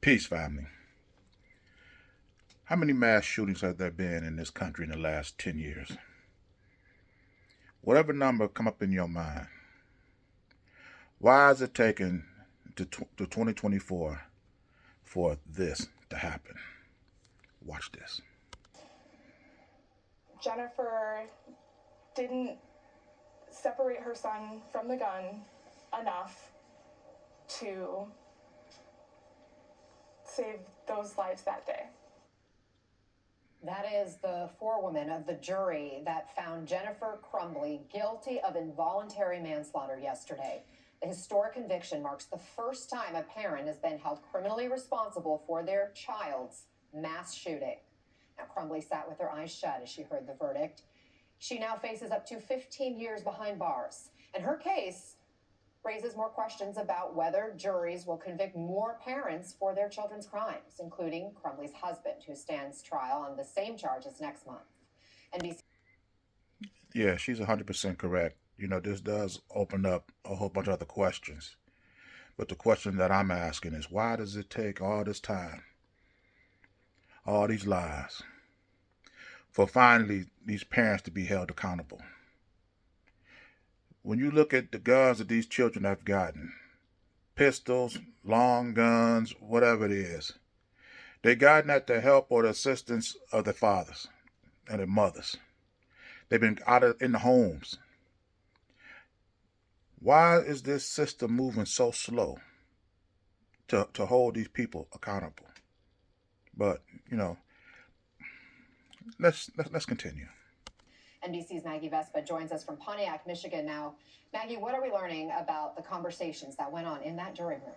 Peace, family. How many mass shootings have there been in this country in the last 10 years? Whatever number come up in your mind, why is it taking to 2024 for this to happen? Watch this. Jennifer didn't separate her son from the gun enough to save those lives that day. That is the forewoman of the jury that found Jennifer Crumbley guilty of involuntary manslaughter yesterday. The historic conviction marks the first time a parent has been held criminally responsible for their child's mass shooting. Now, Crumbley sat with her eyes shut as she heard the verdict. She now faces up to 15 years behind bars, and her case raises more questions about whether juries will convict more parents for their children's crimes, including Crumbley's husband, who stands trial on the same charges next month. NBC. Yeah, she's 100% correct. This does open up a whole bunch of other questions. But the question that I'm asking is, why does it take all this time, all these lies, for finally these parents to be held accountable? When you look at the guns that these children have gotten, pistols, long guns, whatever it is, they've gotten at the help or the assistance of their fathers and their mothers. They've been in the homes. Why is this system moving so slow to hold these people accountable? But let's continue. NBC's Maggie Vespa joins us from Pontiac, Michigan now. Maggie, what are we learning about the conversations that went on in that jury room?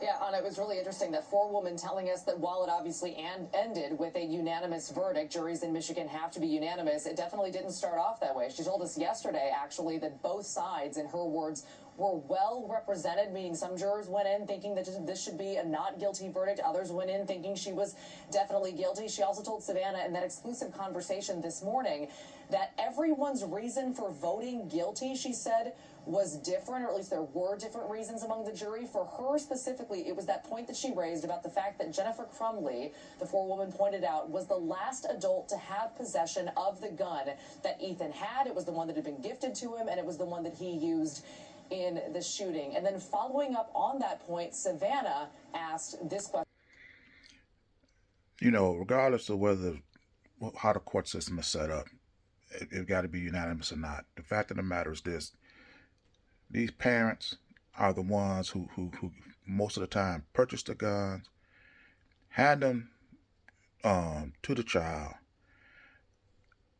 Yeah, Anna, it was really interesting, that forewoman telling us that while it obviously ended with a unanimous verdict, juries in Michigan have to be unanimous, it definitely didn't start off that way. She told us yesterday, actually, that both sides, in her words, were well represented, meaning some jurors went in thinking that this should be a not guilty verdict. Others went in thinking she was definitely guilty. She also told Savannah in that exclusive conversation this morning that everyone's reason for voting guilty, she said, was different, or at least there were different reasons among the jury. For her specifically, it was that point that she raised about the fact that Jennifer Crumbley, the forewoman pointed out, was the last adult to have possession of the gun that Ethan had. It was the one that had been gifted to him, and it was the one that he used in the shooting. And then following up on that point, Savannah asked this question. Regardless of how the court system is set up, it got to be unanimous or not. The fact of the matter is this: these parents are the ones who most of the time purchase the guns, hand them to the child,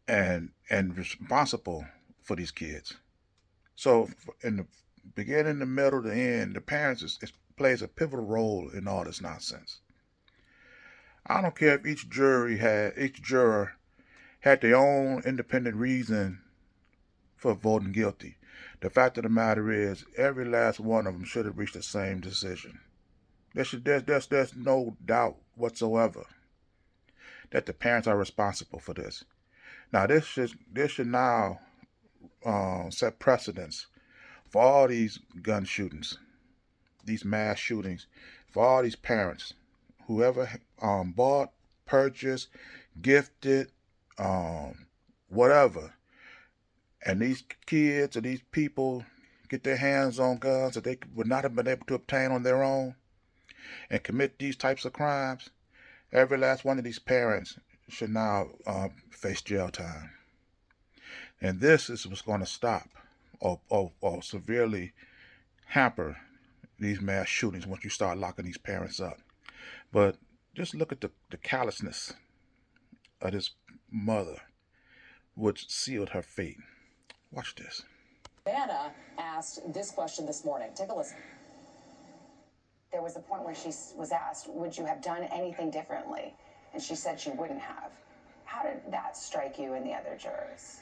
and responsible for these kids. So in the beginning, the middle, the end, the parents plays a pivotal role in all this nonsense. I don't care if each juror had their own independent reason for voting guilty. The fact of the matter is, every last one of them should have reached the same decision. There's no doubt whatsoever that the parents are responsible for this. Now, this should now set precedence for all these gun shootings, these mass shootings, for all these parents, whoever bought, purchased, gifted, whatever, and these kids or these people get their hands on guns that they would not have been able to obtain on their own and commit these types of crimes. Every last one of these parents should now face jail time. And this is what's going to stop or severely hamper these mass shootings once you start locking these parents up. But just look at the callousness of this mother, which sealed her fate. Watch this. Savannah asked this question this morning. Take a listen. There was a point where she was asked, would you have done anything differently? And she said she wouldn't have. How did that strike you and the other jurors?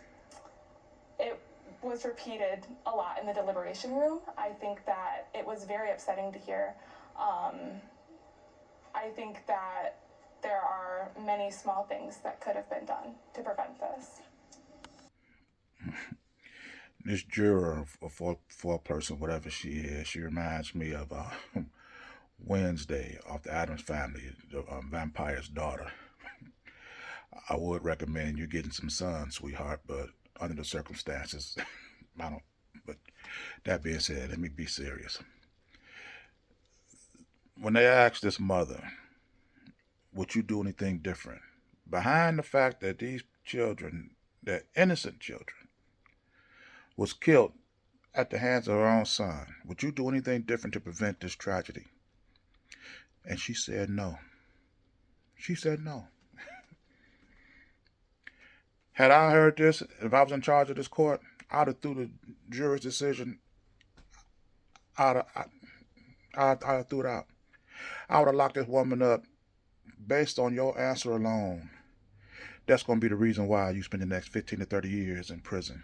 It was repeated a lot in the deliberation room. I think that it was very upsetting to hear. I think that there are many small things that could have been done to prevent this. This juror, or four person, whatever she is, she reminds me of Wednesday off the Addams Family, the vampire's daughter. I would recommend you getting some sun, sweetheart, but under the circumstances, I don't. But that being said, let me be serious. When they asked this mother, would you do anything different? Behind the fact that these children, that innocent children, was killed at the hands of her own son, would you do anything different to prevent this tragedy? And she said no. She said no. Had I heard this, if I was in charge of this court, I'd have threw the jury's decision I'd have threw it out. I would have locked this woman up based on your answer alone. That's going to be the reason why you spend the next 15 to 30 years in prison.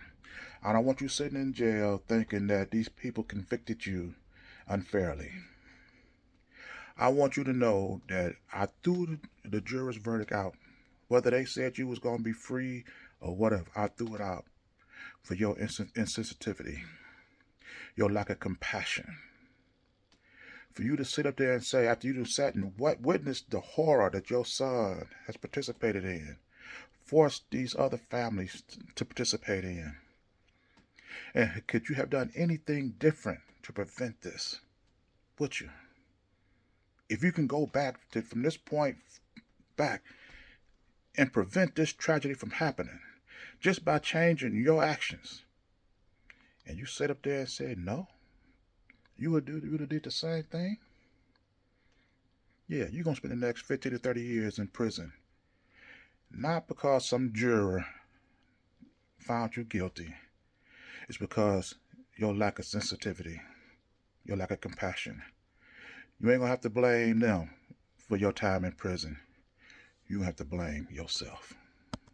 I don't want you sitting in jail thinking that these people convicted you unfairly. I want you to know that I threw the jury's verdict out. Whether they said you was going to be free or whatever, I threw it out for your insensitivity, your lack of compassion. For you to sit up there and say, after you sat and witnessed the horror that your son has participated in, forced these other families to participate in, and could you have done anything different to prevent this? Would you? If you can go back from this point back and prevent this tragedy from happening just by changing your actions, and you sit up there and say no, you would have did the same thing? Yeah, you're going to spend the next 50 to 30 years in prison. Not because some juror found you guilty. It's because your lack of sensitivity, your lack of compassion. You ain't going to have to blame them for your time in prison. You have to blame yourself.